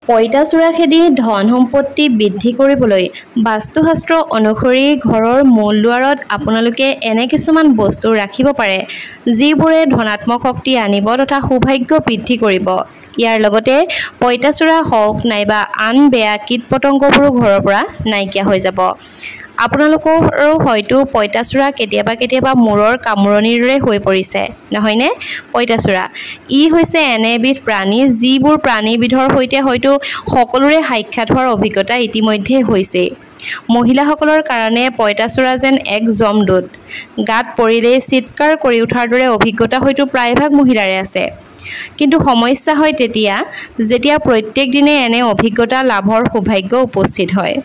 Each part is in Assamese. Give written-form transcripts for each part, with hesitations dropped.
পইতাচোৰা খেদি ধন সম্পত্তি বৃদ্ধি কৰিবলৈ বাস্তুশাস্ত্ৰ অনুসৰি ঘৰৰ মূল দুৱাৰত আপোনালোকে এনে কিছুমান বস্তু ৰাখিব পাৰে যিবোৰে ধনাত্মক শক্তি আনিব তথা সৌভাগ্য বৃদ্ধি কৰিব। ইয়াৰ লগতে পইতাচোৰা হওক নাইবা আন বেয়া কীট পতংগবোৰো ঘৰৰ পৰা নাইকিয়া হৈ যাব। আপোনালোকৰো হয়তো পইতাচোৰা কেতিয়াবা মূৰৰ কামোৰণিৰ দৰে হৈ পৰিছে নহয়নে? পইতাচোৰা ই হৈছে এনে এবিধ প্ৰাণী যিবোৰ প্ৰাণীবিধৰ সৈতে হয়তো সকলোৰে সাক্ষাৎ হোৱাৰ অভিজ্ঞতা ইতিমধ্যে হৈছে। মহিলাসকলৰ কাৰণে পইতাচোৰা যেন এক যমদূত। গাত পৰিলেই চিৎকাৰ কৰি উঠাৰ দৰে অভিজ্ঞতা হয়তো প্ৰায়ভাগ মহিলাৰে আছে। কিন্তু সমস্যা হয় তেতিয়া যেতিয়া প্ৰত্যেক দিনে এনে অভিজ্ঞতা লাভৰ সৌভাগ্য উপস্থিত হয়।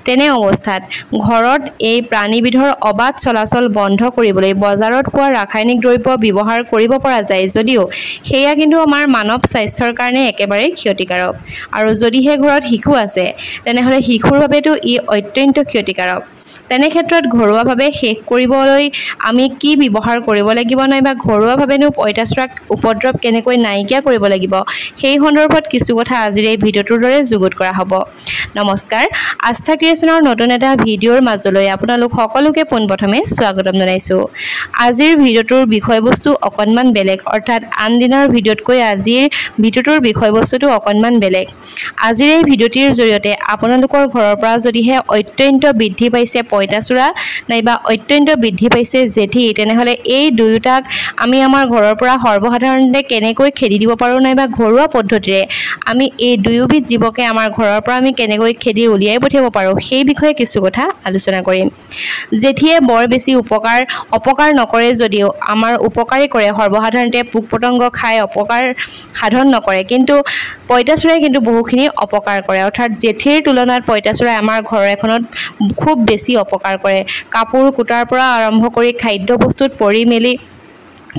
তেনে অৱস্থাত ঘৰত এই প্ৰাণীবিধৰ অবাধ চলাচল বন্ধ কৰিবলৈ বজাৰত পোৱা ৰাসায়নিক দ্ৰব্য ব্যৱহাৰ কৰিব পৰা যায় যদিও সেয়া কিন্তু আমাৰ মানৱ স্বাস্থ্যৰ কাৰণে একেবাৰে ক্ষতিকাৰক। আৰু যদিহে ঘৰত শিশু আছে তেনেহ'লে শিশুৰ বাবেতো ই অত্যন্ত ক্ষতিকাৰক। তেনে ক্ষেত্ৰত ঘৰুৱাভাৱে শেষ কৰিবলৈ আমি কি ব্যৱহাৰ কৰিব লাগিব নাইবা ঘৰুৱাভাৱেনো পইতাচোৰাক উপদ্ৰৱ কেনেকৈ নাইকিয়া কৰিব লাগিব সেই সন্দৰ্ভত কিছু কথা আজিৰ এই ভিডিঅ'টোৰ দৰে যুগুত কৰা হ'ব। নমস্কাৰ, আস্থা ক্ৰিয়েশ্যনৰ নতুন এটা ভিডিঅ'ৰ মাজলৈ আপোনালোক সকলোকে পোনপ্ৰথমে স্বাগতম জনাইছোঁ। আজিৰ ভিডিঅ'টোৰ বিষয়বস্তু অকণমান বেলেগ, অৰ্থাৎ আন দিনৰ ভিডিঅ'তকৈ আজিৰ ভিডিঅ'টোৰ বিষয়বস্তুটো অকণমান বেলেগ। আজিৰ এই ভিডিঅ'টিৰ জৰিয়তে আপোনালোকৰ ঘৰৰ পৰা যদিহে অত্যন্ত বৃদ্ধি পাইছে পইতাচোৰা নাইবা অত্যন্ত বৃদ্ধি পাইছে জেঠী, তেনেহ'লে এই দুয়োটাক আমি আমাৰ ঘৰৰ পৰা সৰ্বসাধাৰণতে কেনেকৈ খেদি দিব পাৰোঁ নাইবা ঘৰুৱা পদ্ধতিৰে আমি এই দুয়োবিধ জীৱকে আমাৰ ঘৰৰ পৰা আমি কেনেকৈ খেদি উলিয়াই পঠিয়াব পাৰোঁ সেই বিষয়ে কিছু কথা আলোচনা কৰিম। জেঠীয়ে বৰ বেছি অপকাৰ নকৰে যদিও আমাৰ উপকাৰী কৰে, সৰ্বসাধাৰণতে পোক পতংগ খাই অপকাৰ সাধন নকৰে, কিন্তু পইতাচোৰাই কিন্তু বহুখিনি অপকাৰ কৰে। অৰ্থাৎ জেঠীৰ তুলনাত পইতাচোৰাই আমাৰ ঘৰ এখনত খুব বেছি অপকাৰ কৰে। কাপোৰ কুটাৰ পৰা আৰম্ভ কৰি খাদ্য বস্তুত পৰি মেলি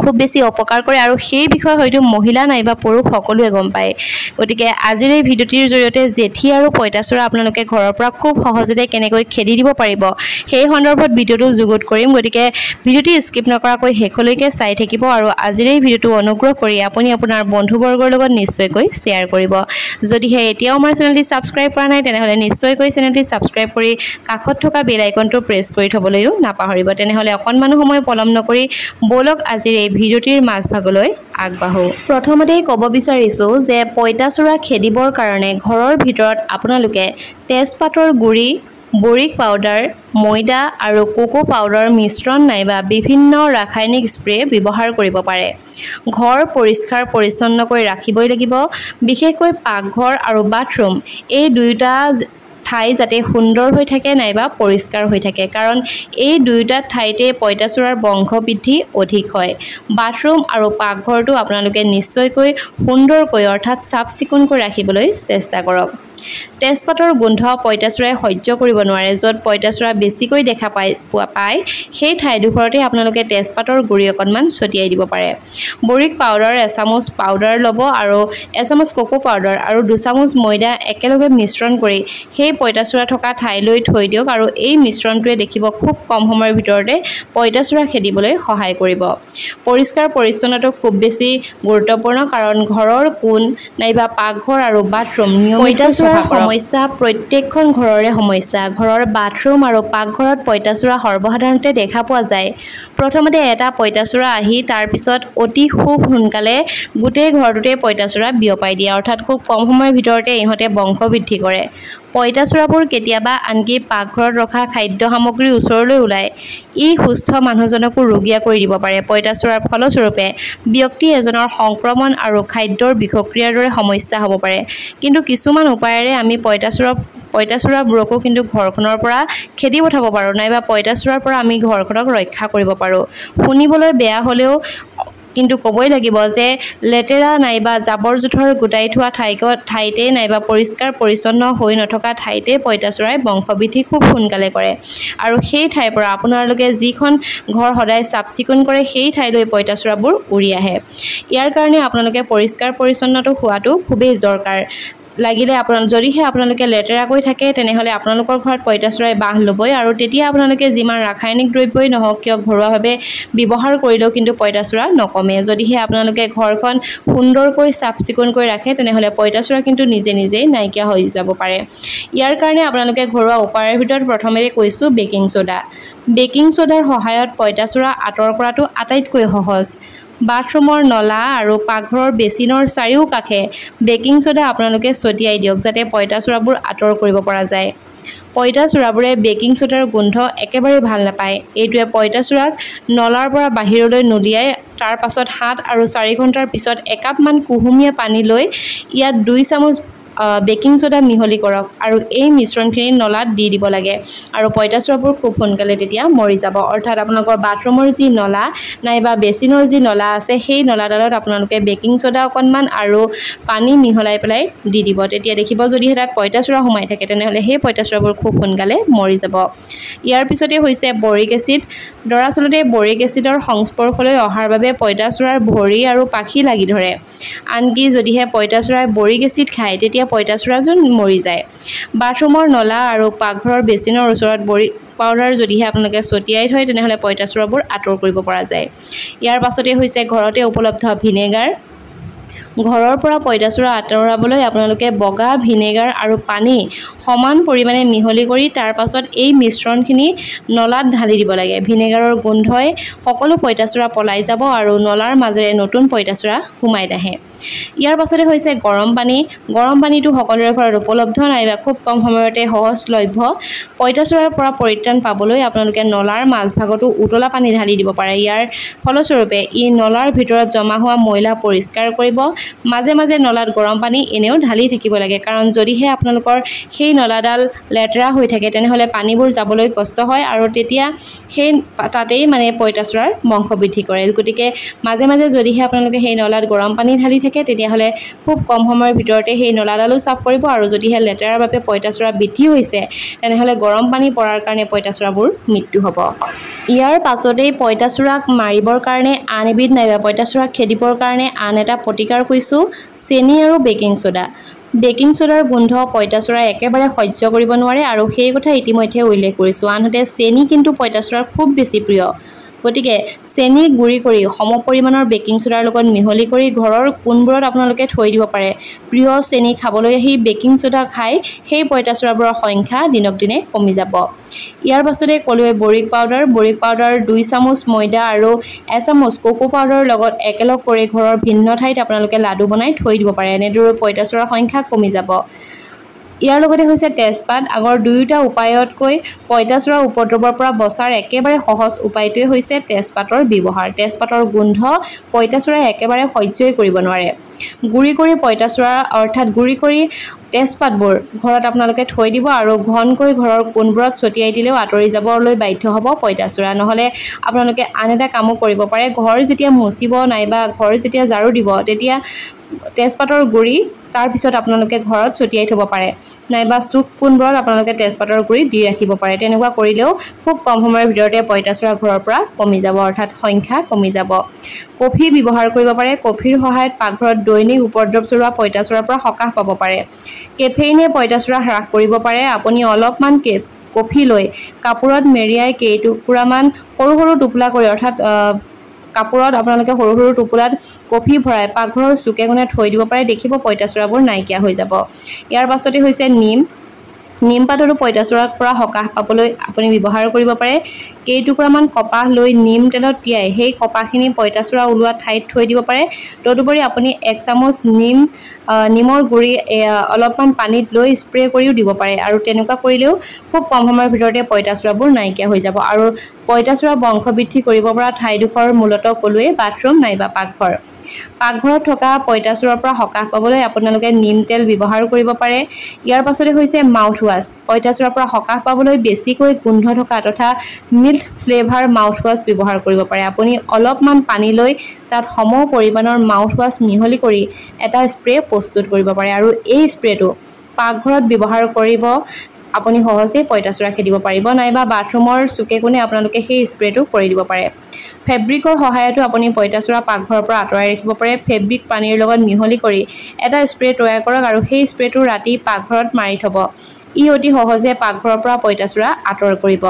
খুব বেছি অপকাৰ কৰে আৰু সেই বিষয়ে হয়তো মহিলা নাইবা পুৰুষ সকলোৱে গম পায়। গতিকে আজিৰ এই ভিডিঅ'টিৰ জৰিয়তে জেঠী আৰু পইতাচোৰা আপোনালোকে ঘৰৰ পৰা খুব সহজতে কেনেকৈ খেদি দিব পাৰিব সেই সন্দৰ্ভত ভিডিঅ'টো যুগুত কৰিম। গতিকে ভিডিঅ'টি স্কিপ নকৰাকৈ শেষলৈকে চাই থাকিব আৰু আজিৰ এই ভিডিঅ'টো অনুগ্ৰহ কৰি আপুনি আপোনাৰ বন্ধুবৰ্গৰ লগত নিশ্চয়কৈ শ্বেয়াৰ কৰিব। যদিহে এতিয়াও আমাৰ চেনেলটি ছাবস্ক্ৰাইব কৰা নাই তেনেহ'লে নিশ্চয়কৈ চেনেলটি ছাবস্ক্ৰাইব কৰি কাষত থকা বেল আইকনটো প্ৰেছ কৰি থ'বলৈও নাপাহৰিব। তেনেহ'লে অকণমানো সময় পলম নকৰি ব'লক আজিৰ এই ভিডিঅ'টিৰ মাজভাগলৈ আগবাঢ়ো। প্ৰথমতেই ক'ব বিচাৰিছোঁ যে পইতাচোৰা খেদিবৰ কাৰণে ঘৰৰ ভিতৰত আপোনালোকে তেজপাতৰ গুড়ি, বৰিক পাউডাৰ, ময়দা আৰু কোকো পাউডাৰ মিশ্ৰণ নাইবা বিভিন্ন ৰাসায়নিক স্প্ৰে ব্যৱহাৰ কৰিব পাৰে। ঘৰ পৰিষ্কাৰ পৰিচ্ছন্নকৈ ৰাখিবই লাগিব। বিশেষকৈ পাকঘৰ আৰু বাথৰুম এই দুয়োটা ঠাই যাতে সুন্দৰ হৈ থাকে নাইবা পৰিষ্কাৰ হৈ থাকে, কাৰণ এই দুয়োটা ঠাইতে পইতাচোৰাৰ বংশ বৃদ্ধি অধিক হয়। বাথৰুম আৰু পাকঘৰটো আপোনালোকে নিশ্চয়কৈ সুন্দৰকৈ অৰ্থাৎ চাফ চিকুণকৈ ৰাখিবলৈ চেষ্টা কৰক। তেজপাতৰ গোন্ধ পইতাচোৰাই সহ্য কৰিব নোৱাৰে। য'ত পইতাচোৰা বেছিকৈ দেখা পায় সেই ঠাইডোখৰতে আপোনালোকে তেজপাতৰ গুড়ি অকণমান ছটিয়াই দিব পাৰে। বৰিক পাউডাৰ এচামুচ পাউডাৰ ল'ব আৰু এচামুচ কোকো পাউডাৰ আৰু 2 চামুচ ময়দা একেলগে মিশ্ৰণ কৰি সেই পইতাচোৰা থকা ঠাইলৈ থৈ দিয়ক আৰু এই মিশ্ৰণটোৱে দেখিব খুব কম সময়ৰ ভিতৰতে পইতাচোৰা খেদিবলৈ সহায় কৰিব। পৰিষ্কাৰ পৰিচ্ছন্নতা খুব বেছি গুৰুত্বপূৰ্ণ, কাৰণ ঘৰৰ কোণ নাইবা পাকঘৰ আৰু বাথৰুম পইতাচোৰাৰ সমস্যা প্ৰত্যেকখন ঘৰৰে সমস্যা। ঘৰৰ বাথৰুম আৰু পাকঘৰত পইতাচোৰা সৰ্বসাধাৰণতে দেখা পোৱা যায়। প্ৰথমতে এটা পইতাচোৰা আহি তাৰপিছত অতি খুব সোনকালে গোটেই ঘৰটোতে পইতাচোৰা বিয়পাই দিয়ে, অৰ্থাৎ খুব কম সময়ৰ ভিতৰতে ইহঁতে বংশ বৃদ্ধি কৰে। পইতাচোৰাবোৰ কেতিয়াবা আনকি পাকঘৰত ৰখা খাদ্য সামগ্ৰীৰ ওচৰলৈ ওলায়। ই সুস্থ মানুহজনকো ৰোগীয়া কৰি দিব পাৰে। পইতাচোৰাৰ ফলস্বৰূপে ব্যক্তি এজনৰ সংক্ৰমণ আৰু খাদ্যৰ বিষক্ৰিয়াৰ দৰে সমস্যা হ'ব পাৰে। কিন্তু কিছুমান উপায়েৰে আমি পইতাচোৰাবোৰকো কিন্তু ঘৰখনৰ পৰা খেদি পঠাব পাৰোঁ নাইবা পইতাচোৰাৰ পৰা আমি ঘৰখনক ৰক্ষা কৰিব পাৰোঁ। শুনিবলৈ বেয়া হ'লেও কিন্তু ক'বই লাগিব যে লেতেৰা নাইবা জাবৰ জোঁথৰ গোটাই থোৱা ঠাইতে নাইবা পৰিষ্কাৰ পৰিচ্ছন্ন হৈ নথকা ঠাইতে পইতাচোৰাই বংশবৃদ্ধি খুব সোনকালে কৰে আৰু সেই ঠাইৰ পৰা আপোনালোকে যিখন ঘৰ সদায় চাফ চিকুণ কৰে সেই ঠাইলৈ পইতাচোৰাবোৰ উৰি আহে। ইয়াৰ কাৰণে আপোনালোকে পৰিষ্কাৰ পৰিচ্ছন্নতা হোৱাটো খুবেই দৰকাৰ। লাগিলে যদিহে আপোনালোকে লেতেৰাকৈ থাকে তেনেহ'লে আপোনালোকৰ ঘৰত পঁইতাচোৰাই বাহ ল'বই আৰু তেতিয়া আপোনালোকে যিমান ৰাসায়নিক দ্ৰব্যই নহওক কিয় ঘৰুৱাভাৱে ব্যৱহাৰ কৰিলেও কিন্তু পঁইতাচোৰা নকমে। যদিহে আপোনালোকে ঘৰখন সুন্দৰকৈ চাফ চিকুণকৈ ৰাখে তেনেহ'লে পঁইতাচোৰা কিন্তু নিজে নিজেই নাইকিয়া হৈ যাব পাৰে। ইয়াৰ কাৰণে আপোনালোকে ঘৰুৱা উপায়ৰ ভিতৰত প্ৰথমে কৈছোঁ বেকিং ছ'ডা। বেকিং ছ'ডাৰ সহায়ত পঁইতাচোৰা আঁতৰ কৰাটো আটাইতকৈ সহজ। বাথৰুমৰ নলা আৰু পাকঘৰৰ বেচিনৰ চাৰিওকাষে বেকিং ছ'ডা আপোনালোকে ছটিয়াই দিয়ক যাতে পঁইতাচোৰাবোৰ আঁতৰ কৰিব পৰা যায়। পঁইতাচোৰাবোৰে বেকিং ছ'ডাৰ গোন্ধ একেবাৰে ভাল নাপায়। এইটোৱে পঁইতাচোৰাক নলাৰ পৰা বাহিৰলৈ নুলিয়াই তাৰ পাছত 7 আৰু 4 ঘণ্টাৰ পিছত একাপমান কুহুমীয়া পানী লৈ ইয়াত 2 চামুচ বেকিং ছ'ডা মিহলি কৰক আৰু এই মিশ্ৰণখিনি নলাত দি দিব লাগে আৰু পঁইতাচোৰাবোৰ খুব সোনকালে তেতিয়া মৰি যাব। অৰ্থাৎ আপোনালোকৰ বাথৰুমৰ যি নলা নাইবা বেচিনৰ যি নলা আছে সেই নলাডালত আপোনালোকে বেকিং ছ'ডা অকণমান আৰু পানী মিহলাই পেলাই দি দিব। তেতিয়া দেখিব যদিহে তাত পঁইতাচোৰা সোমাই থাকে তেনেহ'লে সেই পঁইতাচোৰাবোৰ খুব সোনকালে মৰি যাব। ইয়াৰ পিছতে হৈছে বৰিক এচিড। দৰাচলতে বৰিক এচিডৰ সংস্পৰ্শলৈ অহাৰ বাবে পঁইতাচোৰাৰ ভৰি আৰু পাখি লাগি ধৰে। আনকি যদিহে পঁইতাচোৰাই বৰিক এচিড খায় তেতিয়া পঁইতাচোৰাযোৰ মৰি যায়। বাথৰুমৰ নলা আৰু পাকঘৰৰ বেচিনৰ ওচৰত বৰিক পাউডাৰ যদিহে আপোনালোকে ছটিয়াই থয় তেনেহ'লে পঁইতাচোৰাবোৰ আঁতৰ কৰিব পৰা যায়। ইয়াৰ পাছতে হৈছে ঘৰতে উপলব্ধ ভিনেগাৰ। ঘৰৰ পৰা পঁইতাচোৰা আঁতৰাবলৈ আপোনালোকে বগা ভিনেগাৰ আৰু পানী সমান পৰিমাণে মিহলি কৰি তাৰ পাছত এই মিশ্ৰণখিনি নলাত ঢালি দিব লাগে। ভিনেগাৰৰ গোন্ধই সকলো পঁইতাচোৰা পলাই যাব আৰু নলাৰ মাজেৰে নতুন পঁইতাচোৰা সোমাই নাহে। ইয়াৰ পাছতে হৈছে গৰম পানী। গৰম পানীটো সকলোৰে ঘৰত উপলব্ধ নাইবা খুব কম সময়তে সহজলভ্য। পঁইতাচোৰাৰ পৰা পৰিত্ৰাণ পাবলৈ আপোনালোকে নলাৰ মাজভাগতো উতলা পানী ঢালি দিব পাৰে। ইয়াৰ ফলস্বৰূপে ই নলাৰ ভিতৰত জমা হোৱা ময়লা পৰিষ্কাৰ কৰিব। মাজে মাজে নলাত গৰম পানী এনেও ঢালি থাকিব লাগে কাৰণ যদিহে আপোনালোকৰ সেই নলাডাল লেতেৰা হৈ থাকে তেনেহ'লে পানীবোৰ যাবলৈ কষ্ট হয় আৰু তেতিয়া সেই তাতেই মানে পঁইতাচোৰাৰ বংশবৃদ্ধি কৰে। গতিকে মাজে মাজে যদিহে আপোনালোকে সেই নলাত গৰম পানী ঢালি থাকে তেতিয়াহ'লে খুব কম সময়ৰ ভিতৰতে সেই নলাডালো চাফ কৰিব আৰু যদিহে লেতেৰাৰ বাবে পঁইতাচোৰা বৃদ্ধি হৈছে তেনেহ'লে গৰম পানী পৰাৰ কাৰণে পঁইতাচোৰাবোৰ মৃত্যু হ'ব। ইয়াৰ পাছতেই পঁইতাচোৰাক মাৰিবৰ কাৰণে আন এবিধ নাইবা পঁইতাচোৰাক খেদিবৰ কাৰণে আন এটা প্ৰতিকাৰ কৈছোঁ, চেনি আৰু বেকিং ছ'ডা। বেকিং ছ'ডাৰ গোন্ধ পঁইতাচোৰাই একেবাৰে সহ্য কৰিব নোৱাৰে আৰু সেই কথা ইতিমধ্যে উল্লেখ কৰিছোঁ। আনহাতে চেনি কিন্তু পঁইতাচোৰাৰ খুব বেছি প্ৰিয়। গতিকে চেনি গুড়ি কৰি সমপৰিমাণৰ বেকিং ছ'ডাৰ লগত মিহলি কৰি ঘৰৰ কোণবোৰত আপোনালোকে থৈ দিব পাৰে। প্ৰিয় চেনি খাবলৈ আহি বেকিং ছ'ডা খাই সেই পঁইতাচোৰাবোৰৰ সংখ্যা দিনক দিনে কমি যাব। ইয়াৰ পাছতে ক'লোৱে বৰিক পাউডাৰ। বৰিক পাউডাৰ 2 চামুচ ময়দা আৰু 1 চামুচ কোকো পাউডাৰৰ লগত একেলগ কৰি ঘৰৰ ভিন্ন ঠাইত আপোনালোকে লাডু বনাই থৈ দিব পাৰে। এনেদৰে পঁইতাচোৰাৰ সংখ্যা কমি যাব। ইয়াৰ লগতে হৈছে তেজপাত। আগৰ দুয়োটা উপায়তকৈ পঁইতাচোৰাৰ উপদ্ৰৱৰ পৰা বচাৰ একেবাৰে সহজ উপায়টোৱে হৈছে তেজপাতৰ ব্যৱহাৰ। তেজপাতৰ গোন্ধ পঁইতাচোৰাই একেবাৰে সহ্যই কৰিব নোৱাৰে। গুড়ি কৰি পঁইতাচোৰা অৰ্থাৎ গুড়ি কৰি তেজপাতবোৰ ঘৰত আপোনালোকে থৈ দিব আৰু ঘনকৈ ঘৰৰ কোণবোৰত ছটিয়াই দিলেও আঁতৰি যাবলৈ বাধ্য হ'ব পঁইতাচোৰা। নহ'লে আপোনালোকে আন এটা কামো কৰিব পাৰে। ঘৰ যেতিয়া মুচিব নাইবা ঘৰ যেতিয়া ঝাৰু দিব তেতিয়া তেজপাতৰ গুড়ি তাৰপিছত আপোনালোকে ঘৰত ছটিয়াই থ'ব পাৰে নাইবা চুক কোণবোৰত আপোনালোকে তেজপাতৰ গুড়ি দি ৰাখিব পাৰে। তেনেকুৱা কৰিলেও খুব কম সময়ৰ ভিতৰতে পঁইতাচোৰা ঘৰৰ পৰা কমি যাব অৰ্থাৎ সংখ্যা কমি যাব। কফি ব্যৱহাৰ কৰিব পাৰে। কফিৰ সহায়ত পাকঘৰত দৈনিক উপদ্ৰৱ চলোৱা পঁইতাচোৰাৰ পৰা সকাহ পাব পাৰে। কেফেইনে পঁইতাচোৰা হ্ৰাস কৰিব পাৰে। আপুনি অলপমান কফি লৈ কাপোৰত মেৰিয়াই কেইটুকুৰামান সৰু সৰু টোপোলা কৰি অৰ্থাৎ কাপোৰত আপোনালোকে সৰু সৰু টোপোলাত কফি ভৰাই পাকঘৰৰ চুকে কোণে থৈ দিব পাৰে। দেখিব পঁইতাচোৰাবোৰ নাইকিয়া হৈ যাব। ইয়াৰ পাছতে হৈছে নিম। নিমপাতৰো পঁইতাচোৰাৰ পৰা সকাহ পাবলৈ আপুনি ব্যৱহাৰ কৰিব পাৰে। কেইটুকুৰামান কপাহ লৈ নিম তেলত তিয়াই সেই কপাহখিনি পঁইতাচোৰা ওলোৱা ঠাইত থৈ দিব পাৰে। তদুপৰি আপুনি 1 চামুচ নিমৰ গুড়ি অলপমান পানীত লৈ স্প্ৰে কৰিও দিব পাৰে আৰু তেনেকুৱা কৰিলেও খুব কম সময়ৰ ভিতৰতে পঁইতাচোৰাবোৰ নাইকিয়া হৈ যাব। আৰু পঁইতাচোৰা বংশবৃদ্ধি কৰিব পৰা ঠাইডোখৰ মূলতঃ ক'লোৱে বাথৰুম নাইবা পাকঘৰ। পাকঘৰত থকা পঁইতাচোৰাৰ পৰা সকাহ পাবলৈ আপোনালোকে নিম তেল ব্যৱহাৰ কৰিব পাৰে। ইয়াৰ পাছতে হৈছে মাউথ ৱাছ। পঁইতাচোৰাৰ পৰা সকাহ পাবলৈ বেছিকৈ গোন্ধ থকা তথা মিল্ক ফ্লেভাৰ মাউথ ৱাছ ব্যৱহাৰ কৰিব পাৰে। আপুনি অলপমান পানী লৈ তাত সম পৰিমাণৰ মাউথ ৱাছ মিহলি কৰি এটা স্প্ৰে প্ৰস্তুত কৰিব পাৰে আৰু এই স্প্ৰেটো পাকঘৰত ব্যৱহাৰ কৰিব আপুনি সহজেই পঁইতাচোৰা খেদিব পাৰিব নাইবা বাথৰুমৰ চুকে কোণে আপোনালোকে সেই স্প্ৰেটো কৰি দিব পাৰে ফেব্ৰিকৰ সহায়তো আপুনি পঁইতাচোৰা পাকঘৰৰ পৰা আঁতৰাই ৰাখিব পাৰে ফেব্ৰিক পানীৰ লগত মিহলি কৰি এটা স্প্ৰে তৈয়াৰ কৰক আৰু সেই স্প্ৰেটো ৰাতি পাকঘৰত মাৰি থব ই অতি সহজে পাকঘৰৰ পৰা পঁইতাচোৰা আঁতৰ কৰিব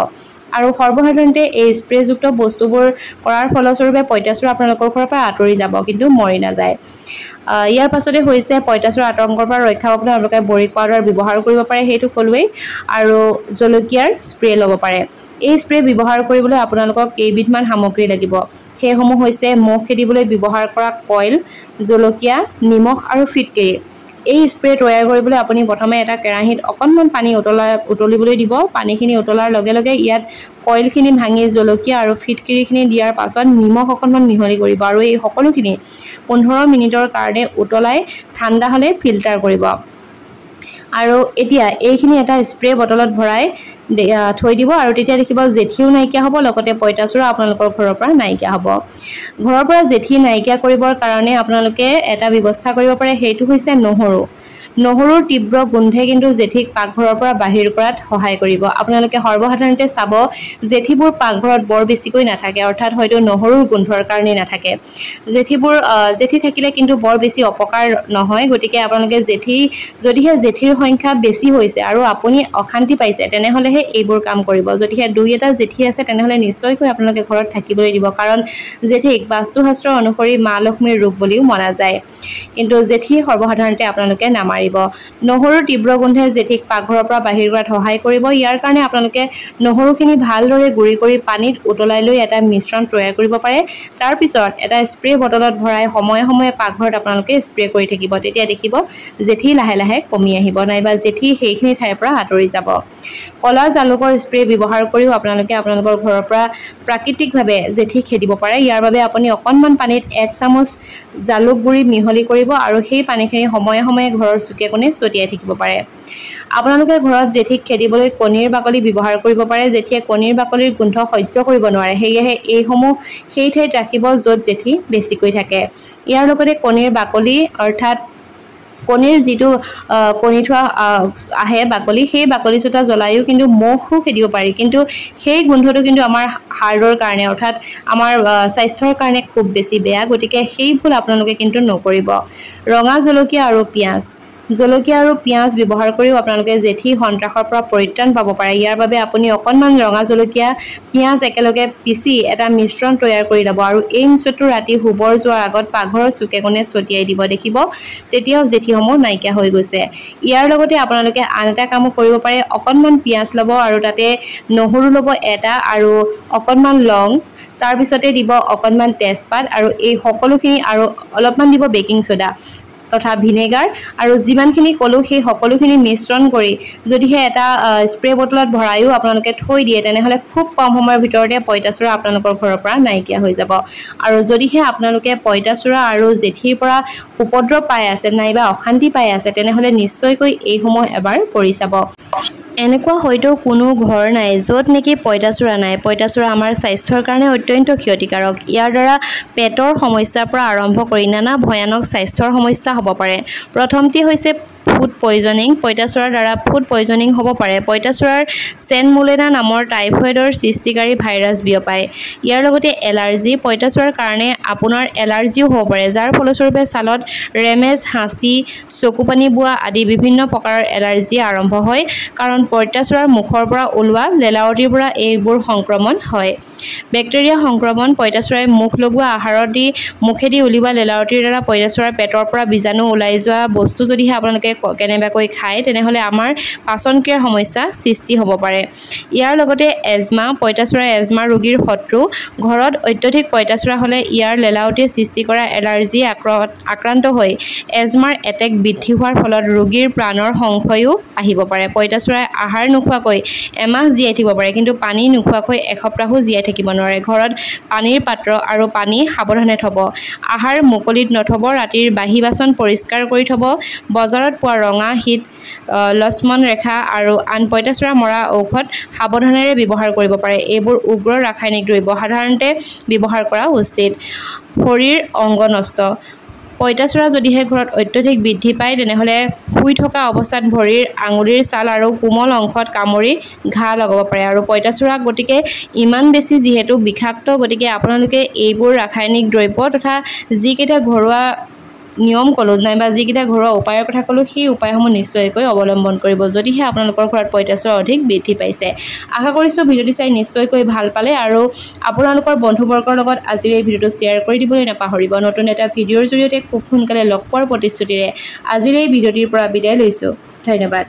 আৰু সৰ্বসাধাৰণতে এই স্প্ৰেযুক্ত বস্তুবোৰ কৰাৰ ফলস্বৰূপে পঁইতাচোৰা আপোনালোকৰ ঘৰৰ পৰা আঁতৰি যাব কিন্তু মৰি নাযায় ইয়াৰ পাছতে হৈছে পঁইতাচোৰা আতংকৰ পৰা ৰক্ষা পাবলৈ আপোনালোকে বৰিক পাউডাৰ ব্যৱহাৰ কৰিব পাৰে সেইটো ক'লোৱেই আৰু জলকীয়াৰ স্প্ৰে ল'ব পাৰে এই স্প্ৰে ব্যৱহাৰ কৰিবলৈ আপোনালোকক কেইবিধমান সামগ্ৰী লাগিব সেইসমূহ হৈছে মহ খেদিবলৈ ব্যৱহাৰ কৰা কইল জলকীয়া নিমখ আৰু ফিটকিৰি এই স্প্ৰে তৈয়াৰ কৰিবলৈ আপুনি প্ৰথমে এটা কেৰাহীত অকণমান পানী উতলিবলৈ দিব পানীখিনি উতলাৰ লগে লগে ইয়াত কইলখিনি ভাঙি জলকীয়া আৰু ফিটকিৰিখিনি দিয়াৰ পাছত নিমখ অকণমান মিহলি কৰিব আৰু এই সকলোখিনি 15 মিনিটৰ কাৰণে উতলাই ঠাণ্ডা হ'লে ফিল্টাৰ কৰিব আৰু এতিয়া এইখিনি এটা স্প্ৰে বটলত ভৰাই থৈ দিব আৰু তেতিয়া দেখিব জেঠিও নাইকিয়া হ'ব লগতে পঁইতাচোৰা আপোনালোকৰ ঘৰৰ পৰা নাইকিয়া হ'ব ঘৰৰ পৰা জেঠি নাইকিয়া কৰিবৰ কাৰণে আপোনালোকে এটা ব্যৱস্থা কৰিব পাৰে সেইটো হৈছে নহৰুৰ তীব্ৰ গোন্ধে কিন্তু জেঠিক পাকঘৰৰ পৰা বাহিৰ কৰাত সহায় কৰিব আপোনালোকে সৰ্বসাধাৰণতে চাব জেঠিবোৰ পাকঘৰত বৰ বেছিকৈ নাথাকে অৰ্থাৎ হয়তো নহৰুৰ গোন্ধৰ কাৰণে নাথাকে জেঠি থাকিলে কিন্তু বৰ বেছি অপকাৰ নহয় গতিকে আপোনালোকে যদিহে জেঠিৰ সংখ্যা বেছি হৈছে আৰু আপুনি অশান্তি পাইছে তেনেহ'লেহে এইবোৰ কাম কৰিব যদিহে দুই এটা জেঠি আছে তেনেহ'লে নিশ্চয়কৈ আপোনালোকে ঘৰত থাকিবলৈ দিব কাৰণ জেঠিক বাস্তুশাস্ত্ৰ অনুসৰি মা লক্ষ্মীৰ ৰূপ বুলিও মনা যায় কিন্তু জেঠি সৰ্বসাধাৰণতে আপোনালোকে নামাৰিব নহৰুৰ তীব্ৰ গোন্ধে জেঠিক পাকঘৰৰ পৰা বাহিৰ কৰাত সহায় কৰিব ইয়াৰ কাৰণে আপোনালোকে নহৰুখিনি ভালদৰে গুৰি কৰি পানীত উতলাই লৈ এটা মিশ্ৰণ তৈয়াৰ কৰিব পাৰে তাৰ পিছত এটা স্প্ৰে বটলত ভৰাই সময়ে সময়ে পাকঘৰত আপোনালোকে স্প্ৰে কৰি থাকিব তেতিয়া দেখিব জেঠি লাহে লাহে কমি আহিব নাইবা জেঠি সেইখিনি ঠাইৰ পৰা আঁতৰি যাব কলা জালুকৰ স্প্ৰে ব্যৱহাৰ কৰিও আপোনালোকে আপোনালোকৰ ঘৰৰ পৰা প্ৰাকৃতিকভাৱে জেঠি খেদিব পাৰে ইয়াৰ বাবে আপুনি অকণমান পানীত 1 চামুচ জালুক গুড়ি মিহলি কৰিব আৰু সেই পানীখিনি সময়ে সময়ে ঘৰৰ চুকে কোণে ছটিয়াই থাকিব পাৰে আপোনালোকে ঘৰত জেঠিক খেদিবলৈ কণীৰ বাকলি ব্যৱহাৰ কৰিব পাৰে জেঠিয়ে কণীৰ বাকলিৰ গোন্ধ সহ্য কৰিব নোৱাৰে সেয়েহে এইসমূহ সেই ঠাইত ৰাখিব য'ত জেঠি বেছিকৈ থাকে ইয়াৰ লগতে কণীৰ বাকলি অৰ্থাৎ কণীৰ যিটো কণী থোৱা আহে বাকলি সেই বাকলি চোতা জ্বলায়ো কিন্তু মহো খেদিব পাৰি কিন্তু সেই গোন্ধটো কিন্তু আমাৰ হাৰ্টৰ কাৰণে অৰ্থাৎ আমাৰ স্বাস্থ্যৰ কাৰণে খুব বেছি বেয়া গতিকে সেই ভুল আপোনালোকে কিন্তু নকৰিব ৰঙা জলকীয়া আৰু পিঁয়াজ ব্যৱহাৰ কৰিও আপোনালোকে জেঠি সন্ত্ৰাসৰ পৰা পৰিত্ৰাণ পাব পাৰে ইয়াৰ বাবে আপুনি অকণমান ৰঙা জলকীয়া পিঁয়াজ একেলগে পিচি এটা মিশ্ৰণ তৈয়াৰ কৰি ল'ব আৰু এই মিশ্ৰণটো ৰাতি শুবৰ যোৱাৰ আগত পাকঘৰৰ চুকে কোণে ছটিয়াই দিব দেখিব তেতিয়াও জেঠিসমূহ নাইকিয়া হৈ গৈছে ইয়াৰ লগতে আপোনালোকে আন এটা কামো কৰিব পাৰে অকণমান পিঁয়াজ ল'ব আৰু তাতে নহৰু ল'ব এটা আৰু অকণমান লং তাৰ পিছতে দিব অকণমান তেজপাত আৰু এই সকলোখিনি আৰু অলপমান দিব বেকিং সোডা তথা ভিনেগাৰ আৰু যিমানখিনি ক'লো সেই সকলোখিনি মিশ্ৰণ কৰি যদিহে এটা স্প্ৰে বটলত ভৰায়ো আপোনালোকে থৈ দিয়ে তেনেহ'লে খুব কম সময়ৰ ভিতৰতে পঁইতাচোৰা আপোনালোকৰ ঘৰৰ পৰা নাইকিয়া হৈ যাব আৰু যদিহে আপোনালোকে পঁইতাচোৰা আৰু জেঠিৰ পৰা উপদ্ৰৱ পাই আছে নাইবা অশান্তি পাই আছে তেনেহ'লে নিশ্চয়কৈ এইসমূহ এবাৰ কৰি চাব এনেকুৱা হয়তো কোনো ঘৰ নাই য'ত নেকি পঁইতাচোৰা নাই পঁইতাচোৰা আমাৰ স্বাস্থ্যৰ কাৰণে অত্যন্ত ক্ষতিকাৰক ইয়াৰ দ্বাৰা পেটৰ সমস্যাৰ পৰা আৰম্ভ কৰি নানা ভয়ানক স্বাস্থ্যৰ সমস্যা হ'ব পাৰে প্ৰথমতে হৈছে ফুড পয়জনিং পঁইতাচোৰাৰ দ্বাৰা ফুড পয়জনিং হ'ব পাৰে পঁইতাচোৰাৰ চেনমুলেনা নামৰ টাইফয়েডৰ সৃষ্টিকাৰী ভাইৰাছ বিয়পায় ইয়াৰ লগতে এলাৰ্জি পঁইতাচোৰাৰ কাৰণে আপোনাৰ এলাৰ্জিও হ'ব পাৰে যাৰ ফলস্বৰূপে ছালত ৰেমেজ হাঁচি চকু পানী বোৱা আদি বিভিন্ন প্ৰকাৰৰ এলাৰ্জি আৰম্ভ হয় কাৰণ পঁইতাচোৰাৰ মুখৰ পৰা ওলোৱা লেলাৱতীৰ পৰা এইবোৰ সংক্ৰমণ হয় বেক্টেৰিয়া সংক্ৰমণ পঁইতাচোৰাই মুখ লগোৱা আহাৰত মুখেদি উলিওৱা লেলাৱতীৰ দ্বাৰা পঁইতাচোৰাৰ পেটৰ পৰা বীজাণু ওলাই যোৱা বস্তু যদিহে আপোনালোকে কেনেবাকৈ খায় তেনেহ'লে আমাৰ পাচন ক্ৰিয়াৰ সমস্যা সৃষ্টি হ'ব পাৰে ইয়াৰ লগতে এজমা পঁইতাচোৰা এজমা ৰোগীৰ শত্ৰু ঘৰত অত্যধিক পঁইতাচোৰা হ'লে ইয়াৰ লেলাৱতীয়ে সৃষ্টি কৰা এলাৰ্জি আক্ৰান্ত হৈ এজমাৰ এটেক বৃদ্ধি হোৱাৰ ফলত ৰোগীৰ প্ৰাণৰ সংশয়ো আহিব পাৰে পঁইতাচোৰাই আহাৰ নোখোৱাকৈ এমাহ জীয়াই থাকিব পাৰে কিন্তু পানী নোখোৱাকৈ এসপ্তাহো জীয়াই থাকিব নোৱাৰে ঘৰত পানীৰ পাত্ৰ আৰু পানী সাৱধানে থ'ব আহাৰ মুকলিত নথ'ব ৰাতিৰ বাহি বাচন পৰিষ্কাৰ কৰি থ'ব বজাৰত পোৱা ৰঙা হিট লক্ষ্মণ ৰেখা আৰু আন পঁইতাচোৰা মৰা ঔষধ সাৱধানেৰে ব্যৱহাৰ কৰিব পাৰে এইবোৰ উগ্ৰ ৰাসায়নিক দ্ৰব্য সাধাৰণতে ব্যৱহাৰ কৰা উচিত শৰীৰ অংগ নষ্ট পঁইতাচোৰা যদিহে ঘৰত অত্যধিক বৃদ্ধি পায় তেনেহ'লে শুই থকা অৱস্থাত ভৰিৰ আঙুলিৰ ছাল আৰু কোমল অংশত কামুৰি ঘাঁ লগাব পাৰে আৰু পঁইতাচোৰা গতিকে ইমান বেছি যিহেতু বিষাক্ত গতিকে আপোনালোকে এইবোৰ ৰাসায়নিক দ্ৰব্য তথা যিকেইটা ঘৰুৱা নিয়ম ক'লোঁ নাইবা যিকেইটা ঘৰুৱা উপায়ৰ কথা ক'লোঁ সেই উপায়সমূহ নিশ্চয়কৈ অৱলম্বন কৰিব যদিহে আপোনালোকৰ ঘৰত পঁইতাচোৰা অধিক বৃদ্ধি পাইছে। আশা কৰিছোঁ ভিডিঅ'টো চাই নিশ্চয়কৈ ভাল পালে আৰু আপোনালোকৰ বন্ধুবৰ্গৰ লগত আজিৰ এই ভিডিঅ'টো শ্বেয়াৰ কৰি দিবলৈ নাপাহৰিব। নতুন এটা ভিডিঅ'ৰ জৰিয়তে খুব সোনকালে লগ পোৱাৰ প্ৰতিশ্ৰুতিৰে আজিৰ এই ভিডিঅ'টিৰ পৰা বিদায় লৈছোঁ। ধন্যবাদ।